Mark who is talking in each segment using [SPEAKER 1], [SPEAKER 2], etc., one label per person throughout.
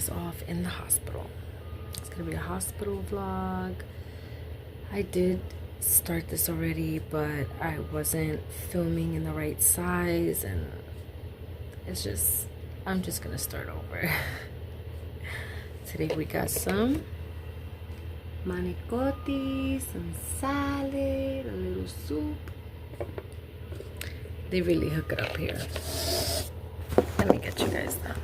[SPEAKER 1] days off in the hospital. It's gonna be a hospital vlog. I did start this already, but I wasn't filming in the right size, and I'm just gonna start over. Today we got some manicotti, some salad, a little soup. They really hook it up here. Let me get you guys that.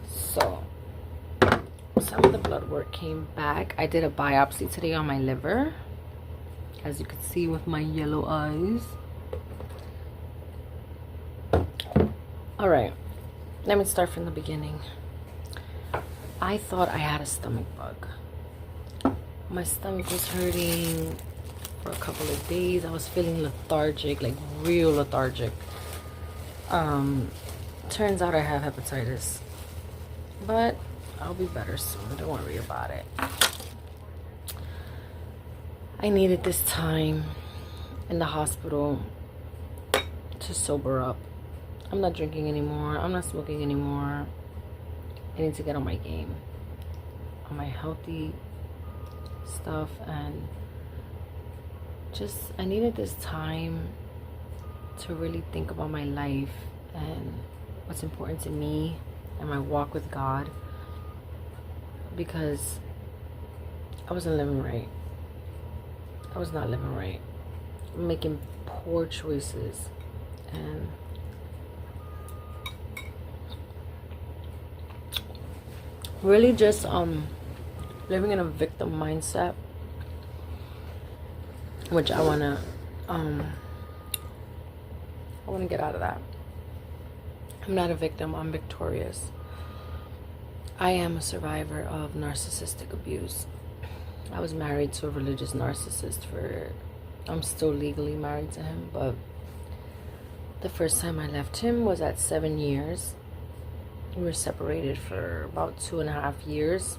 [SPEAKER 1] So, some of the blood work came back. I did a biopsy today on my liver, as you can see with my yellow eyes. All right, let me start from the beginning. I thought I had a stomach bug. My stomach was hurting for a couple of days. I was feeling lethargic, like real lethargic. Turns out I have hepatitis, but I'll be better soon. Don't worry about it. I needed this time in the hospital to sober up. I'm not drinking anymore. I'm not smoking anymore. I need to get on my game, on my healthy stuff, and just I needed this time to really think about my life and what's important to me and my walk with God, because I wasn't living right. I was not living right. I'm making poor choices, and really just living in a victim mindset, which I wanna get out of that. I'm not a victim, I'm victorious. I am a survivor of narcissistic abuse. I was married to a religious narcissist I'm still legally married to him, but the first time I left him was at 7 years. We were separated for about 2.5 years.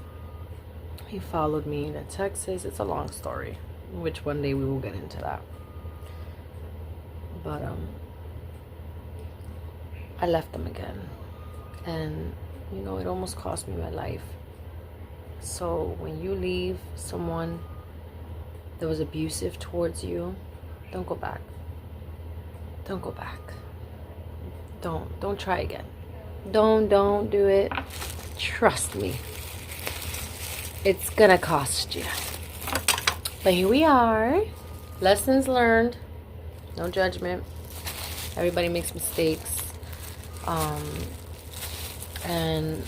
[SPEAKER 1] He followed me to Texas. It's a long story, which one day we will get into that. But I left him again, and you know, it almost cost me my life. So when you leave someone that was abusive towards you, don't go back. Don't go back. Don't try again. Don't do it. Trust me. It's gonna cost you. But here we are. Lessons learned. No judgment. Everybody makes mistakes. And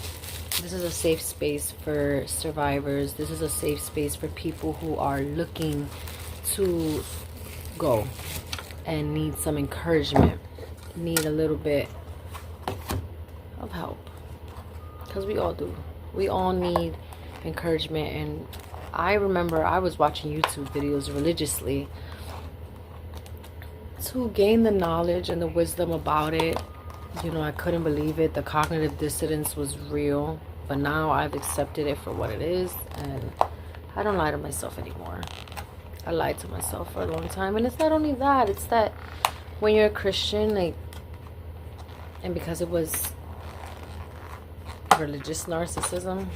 [SPEAKER 1] this is a safe space for survivors. This is a safe space for people who are looking to go and need some encouragement, need a little bit of help, because we all do. We all need encouragement. And I remember I was watching YouTube videos religiously to gain the knowledge and the wisdom about it. You know, I couldn't believe it. The cognitive dissonance was real, but now I've accepted it for what it is, and I don't lie to myself anymore. I lied to myself for a long time. And it's not only that, it's that when you're a Christian, like, and because it was religious narcissism,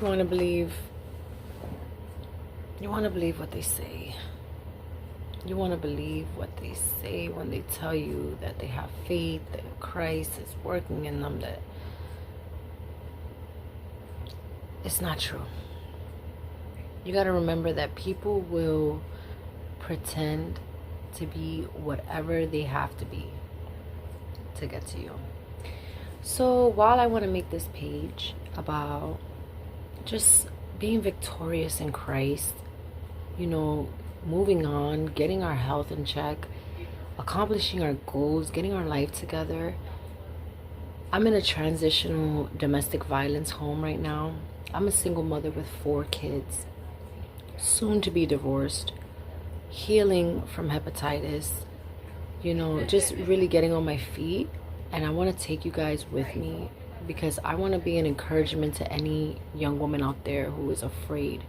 [SPEAKER 1] you want to believe what they say. You want to believe what they say when they tell you that they have faith, that Christ is working in them, that it's not true. You got to remember that people will pretend to be whatever they have to be to get to you. So while I want to make this page about just being victorious in Christ, you know, moving on, getting our health in check, accomplishing our goals, getting our life together. I'm in a transitional domestic violence home right now. I'm a single mother with 4 kids, soon to be divorced, healing from hepatitis, you know, just really getting on my feet. And I want to take you guys with me because I want to be an encouragement to any young woman out there who is afraid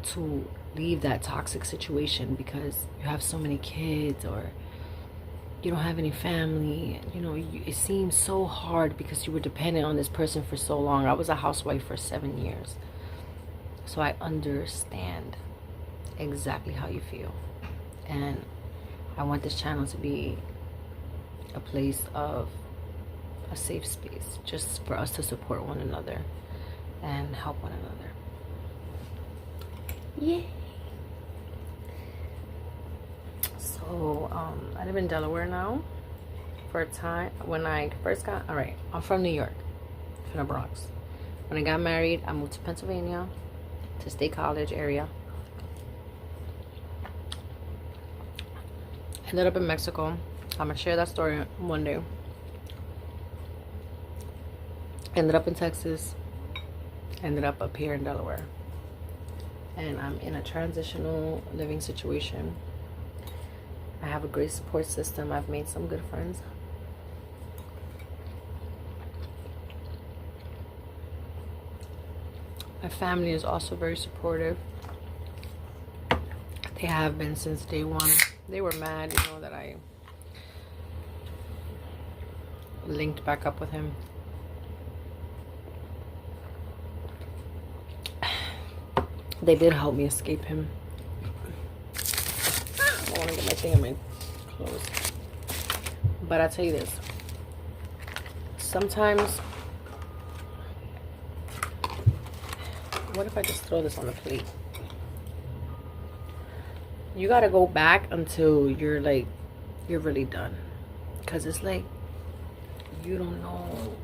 [SPEAKER 1] to leave that toxic situation because you have so many kids or you don't have any family. You know, it seems so hard because you were dependent on this person for so long. I was a housewife for 7 years. So I understand exactly how you feel. And I want this channel to be a place of a safe space just for us to support one another and help one another. Yay! So I live in Delaware now for a time. When I first got, alright, I'm from New York, from the Bronx. When I got married, I moved to Pennsylvania, to State College area. Ended up in Mexico. I'm gonna share that story one day. Ended up in Texas. Ended up here in Delaware. And I'm in a transitional living situation. I have a great support system. I've made some good friends. My family is also very supportive. They have been since day one. They were mad, you know, that I linked back up with him. They did help me escape him. I want to get my thing in my clothes. But I'll tell you this. Sometimes, what if I just throw this on the plate? You gotta go back until you're like, you're really done. Because it's like, you don't know.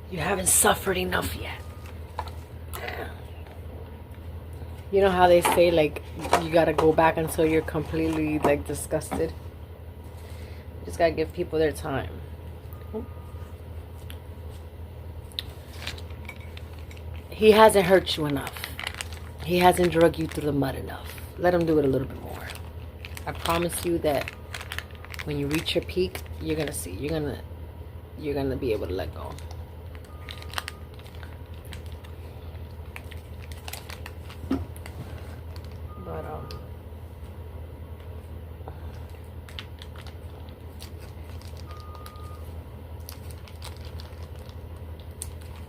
[SPEAKER 1] You haven't suffered enough yet. You know how they say, like, you gotta go back until you're completely, like, disgusted? You just gotta give people their time. He hasn't hurt you enough. He hasn't drug you through the mud enough. Let him do it a little bit more. I promise you that when you reach your peak, you're gonna see. You're gonna be able to let go. But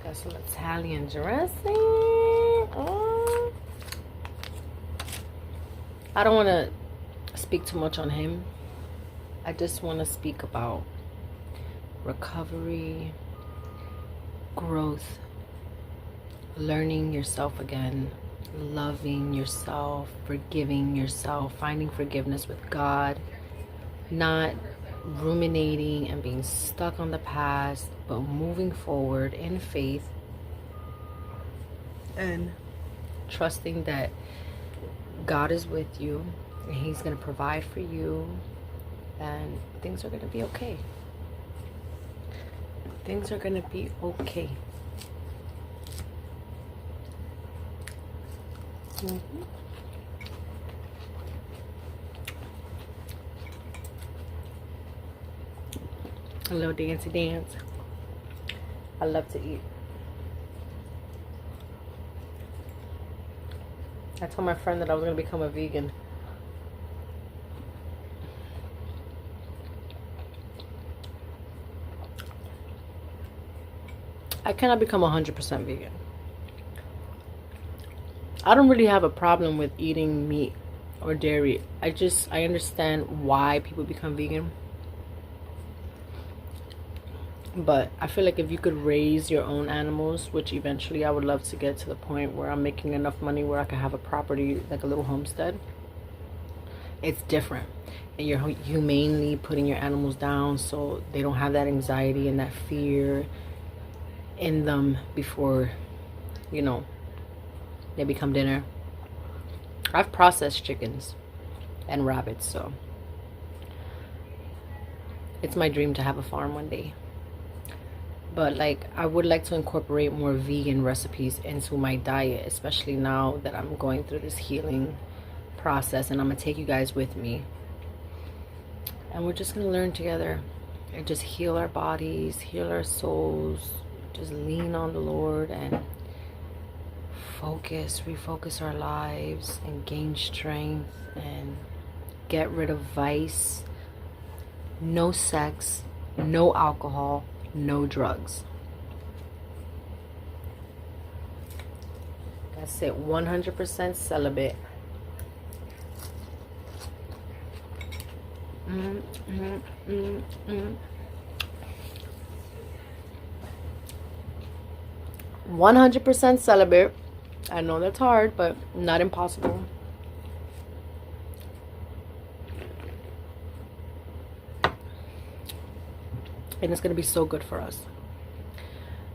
[SPEAKER 1] got some Italian dressing. I don't want to speak too much on him. I just want to speak about recovery, growth, learning yourself again, loving yourself, forgiving yourself, finding forgiveness with God, not ruminating and being stuck on the past, but moving forward in faith and trusting that God is with you and He's going to provide for you and things are going to be okay. Things are going to be okay. A little dancey dance. I love to eat. I told my friend that I was going to become a vegan. I cannot become 100% vegan. I don't really have a problem with eating meat or dairy. I understand why people become vegan. But I feel like if you could raise your own animals, which eventually I would love to get to the point where I'm making enough money where I can have a property, like a little homestead, it's different. And you're humanely putting your animals down so they don't have that anxiety and that fear in them before, you know, they become dinner. I've processed chickens and rabbits, so it's my dream to have a farm one day. But like, I would like to incorporate more vegan recipes into my diet, especially now that I'm going through this healing process, and I'm gonna take you guys with me. And we're just going to learn together and just heal our bodies, heal our souls, just lean on the Lord and refocus our lives and gain strength and get rid of vice. No sex, no alcohol, no drugs. That's it. 100% celibate. 100% celibate. I know that's hard, but not impossible. And it's going to be so good for us.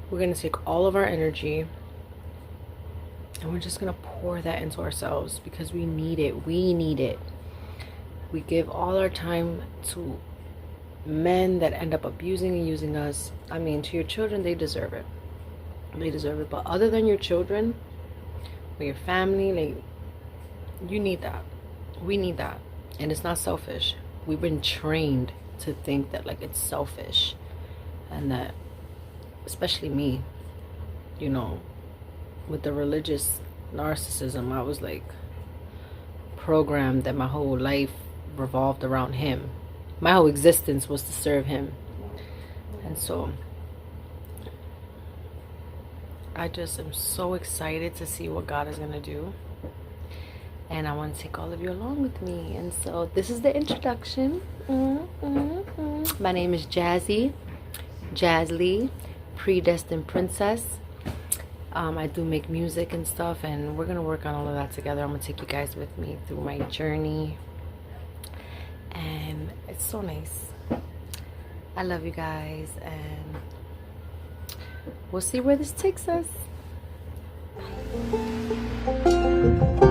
[SPEAKER 1] We're going to take all of our energy and we're just going to pour that into ourselves because we need it. We need it. We give all our time to men that end up abusing and using us. I mean, to your children, they deserve it. They deserve it. But other than your children or your family, like, you need that. We need that. And it's not selfish. We've been trained to think that, like, it's selfish. And that, especially me, you know, with the religious narcissism, I was like programmed that my whole life revolved around him. My whole existence was to serve him. And so I just am so excited to see what God is going to do. And I want to take all of you along with me. And so this is the introduction. My name is Jazzy, Jazz Lee, Predestined Princess. I do make music and stuff, and we're going to work on all of that together. I'm going to take you guys with me through my journey. And it's so nice. I love you guys, and we'll see where this takes us. Bye.